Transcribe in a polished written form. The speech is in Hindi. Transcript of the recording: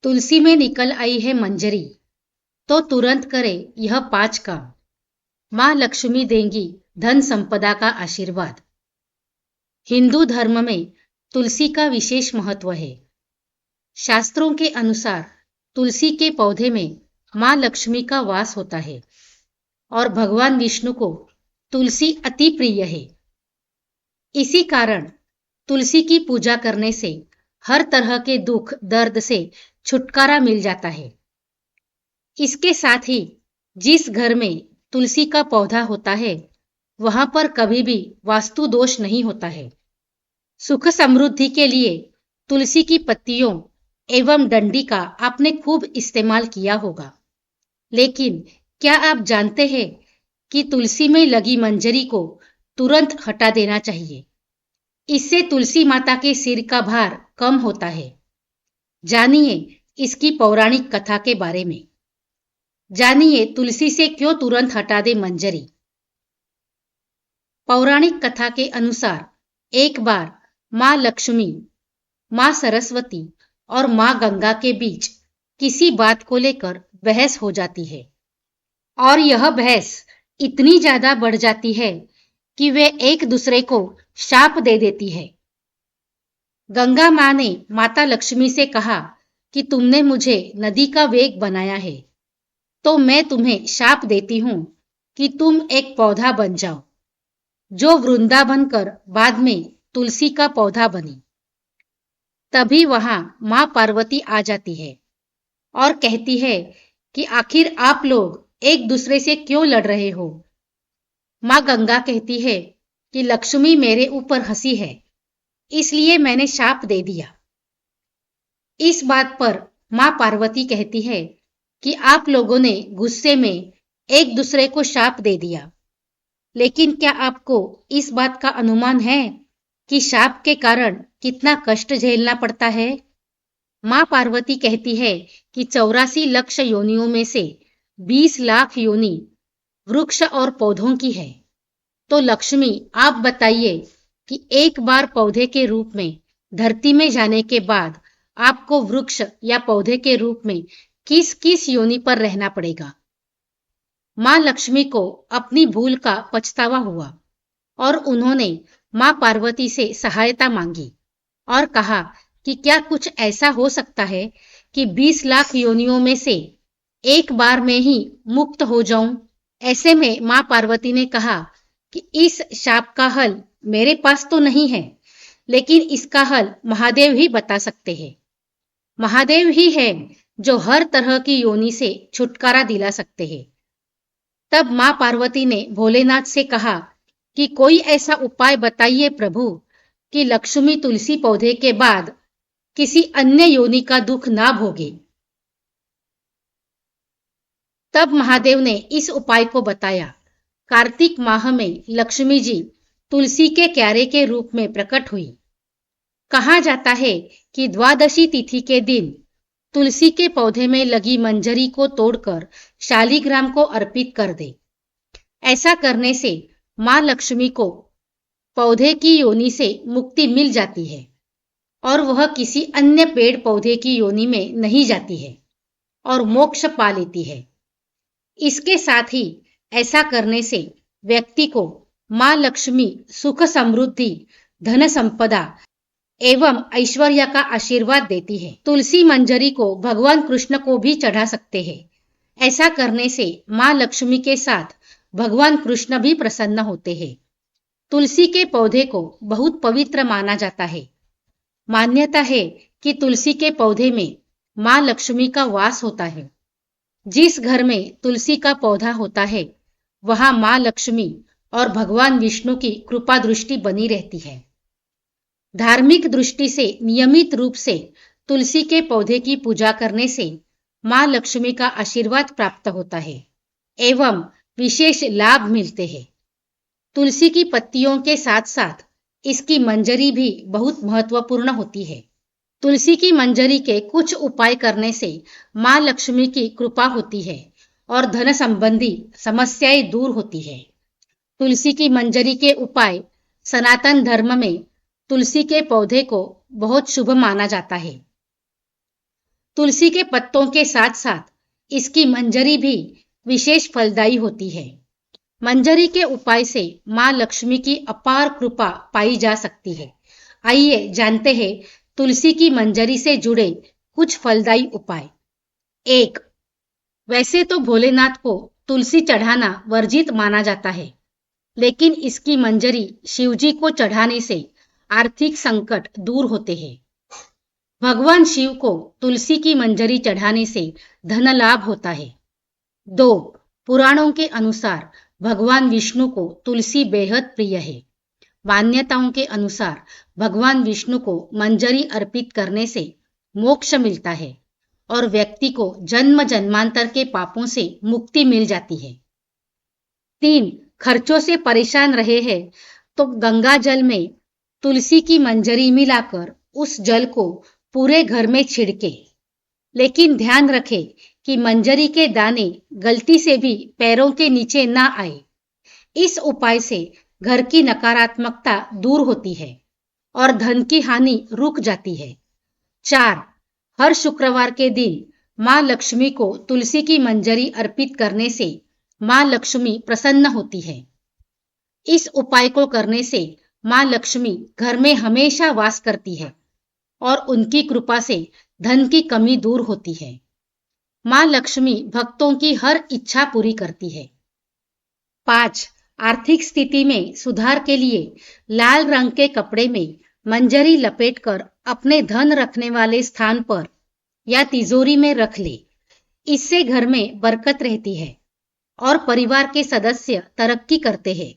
तुलसी में निकल आई है मंजरी, तो तुरंत करे यह 5 काम। मां लक्ष्मी देंगी धन संपदा का आशीर्वाद। हिंदू धर्म में तुलसी का विशेष महत्व है। शास्त्रों के अनुसार तुलसी के पौधे में मां लक्ष्मी का वास होता है और भगवान विष्णु को तुलसी अति प्रिय है। इसी कारण तुलसी की पूजा करने से हर तरह के दुख दर्द से छुटकारा मिल जाता है। इसके साथ ही जिस घर में तुलसी का पौधा होता है वहां पर कभी भी वास्तु दोष नहीं होता है। सुख समृद्धि के लिए तुलसी की पत्तियों एवं डंडी का आपने खूब इस्तेमाल किया होगा, लेकिन क्या आप जानते हैं कि तुलसी में लगी मंजरी को तुरंत हटा देना चाहिए। इससे तुलसी माता के सिर का भार कम होता है। जानिए इसकी पौराणिक कथा के बारे में। जानिए तुलसी से क्यों तुरंत हटा दे मंजरी। पौराणिक कथा के अनुसार एक बार मां लक्ष्मी, मां सरस्वती और मां गंगा के बीच किसी बात को लेकर बहस हो जाती है और यह बहस इतनी ज्यादा बढ़ जाती है कि वे एक दूसरे को शाप दे देती है। गंगा मां ने माता लक्ष्मी से कहा कि तुमने मुझे नदी का वेग बनाया है, तो मैं तुम्हें शाप देती हूं कि तुम एक पौधा बन जाओ, जो वृंदा बनकर बाद में तुलसी का पौधा बनी। तभी वहां मां पार्वती आ जाती है और कहती है कि आखिर आप लोग एक दूसरे से क्यों लड़ रहे हो। मां गंगा कहती है कि लक्ष्मी मेरे ऊपर हंसी है, इसलिए मैंने शाप दे दिया। इस बात पर मां पार्वती कहती है कि आप लोगों ने गुस्से में एक दूसरे को शाप दे दिया, लेकिन क्या आपको इस बात का अनुमान है कि शाप के कारण कितना कष्ट झेलना पड़ता है। मां पार्वती कहती है कि 84 लक्ष योनियों में से 20 लाख योनि वृक्ष और पौधों की है। तो लक्ष्मी आप बताइए कि एक बार पौधे के रूप में धरती में जाने के बाद आपको वृक्ष या पौधे के रूप में किस किस योनि पर रहना पड़ेगा। मां लक्ष्मी को अपनी भूल का पछतावा हुआ और उन्होंने मां पार्वती से सहायता मांगी और कहा कि क्या कुछ ऐसा हो सकता है कि 20 लाख योनियों में से एक बार में ही मुक्त हो जाऊं। ऐसे में मां पार्वती ने कहा कि इस शाप का हल मेरे पास तो नहीं है, लेकिन इसका हल महादेव ही बता सकते हैं। महादेव ही है जो हर तरह की योनि से छुटकारा दिला सकते हैं। तब मां पार्वती ने भोलेनाथ से कहा कि कोई ऐसा उपाय बताइए प्रभु कि लक्ष्मी तुलसी पौधे के बाद किसी अन्य योनि का दुख ना भोगे। तब महादेव ने इस उपाय को बताया। कार्तिक माह में लक्ष्मी जी तुलसी के क्यारे के रूप में प्रकट हुई। कहा जाता है कि द्वादशी तिथि के दिन तुलसी के पौधे में लगी मंजरी को तोड़कर शालिग्राम को अर्पित कर दे। ऐसा करने से मां लक्ष्मी को पौधे की योनि से मुक्ति मिल जाती है और वह किसी अन्य पेड़ पौधे की योनि में नहीं जाती है और मोक्ष पा लेती है। इसके साथ ही ऐसा करने से व्यक्ति को मां लक्ष्मी सुख समृद्धि, धन संपदा एवं ऐश्वर्य का आशीर्वाद देती है। तुलसी मंजरी को भगवान कृष्ण को भी चढ़ा सकते हैं। ऐसा करने से मां लक्ष्मी के साथ भगवान कृष्ण भी प्रसन्न होते हैं। तुलसी के पौधे को बहुत पवित्र माना जाता है। मान्यता है कि तुलसी के पौधे में मां लक्ष्मी का वास होता है। जिस घर में तुलसी का पौधा होता है वहां मां लक्ष्मी और भगवान विष्णु की कृपा दृष्टि बनी रहती है। धार्मिक दृष्टि से नियमित रूप से तुलसी के पौधे की पूजा करने से मां लक्ष्मी का आशीर्वाद प्राप्त होता है एवं विशेष लाभ मिलते हैं। तुलसी की पत्तियों के साथ साथ इसकी मंजरी भी बहुत महत्वपूर्ण होती है। तुलसी की मंजरी के कुछ उपाय करने से मां लक्ष्मी की कृपा होती है और धन संबंधी समस्याएं दूर होती है। तुलसी की मंजरी के उपाय सनातन धर्म में तुलसी के पौधे को बहुत शुभ माना जाता है। तुलसी के पत्तों के साथ साथ इसकी मंजरी भी विशेष फलदायी होती है। मंजरी के उपाय से मां लक्ष्मी की अपार कृपा पाई जा सकती है। आइए जानते हैं तुलसी की मंजरी से जुड़े कुछ फलदायी उपाय। 1. वैसे तो भोलेनाथ को तुलसी चढ़ाना वर्जित माना जाता है, लेकिन इसकी मंजरी शिवजी को चढ़ाने से आर्थिक संकट दूर होते हैं। भगवान शिव को तुलसी की मंजरी चढ़ाने से धन लाभ होता है। 2. पुराणों के अनुसार भगवान विष्णु को तुलसी बेहद प्रिय है। मान्यताओं के अनुसार भगवान विष्णु को मंजरी अर्पित करने से मोक्ष मिलता है और व्यक्ति को जन्म जन्मांतर के पापों से मुक्ति मिल जाती है। 3. खर्चों से परेशान रहे हैं तो गंगा जल में तुलसी की मंजरी मिलाकर उस जल को पूरे घर में छिड़के, लेकिन ध्यान रखें कि मंजरी के दाने गलती से भी पैरों के नीचे ना आए। इस उपाय से घर की नकारात्मकता दूर होती है और धन की हानि रुक जाती है। 4. हर शुक्रवार के दिन मां लक्ष्मी को तुलसी की मंजरी अर्पित करने से मां लक्ष्मी प्रसन्न होती है। इस उपाय को करने से मां लक्ष्मी घर में हमेशा वास करती है और उनकी कृपा से धन की कमी दूर होती है। मां लक्ष्मी भक्तों की हर इच्छा पूरी करती है। 5. आर्थिक स्थिति में सुधार के लिए लाल रंग के कपड़े में मंजरी लपेटकर अपने धन रखने वाले स्थान पर या तिजोरी में रख ले। इससे घर में बरकत रहती है और परिवार के सदस्य तरक्की करते हैं।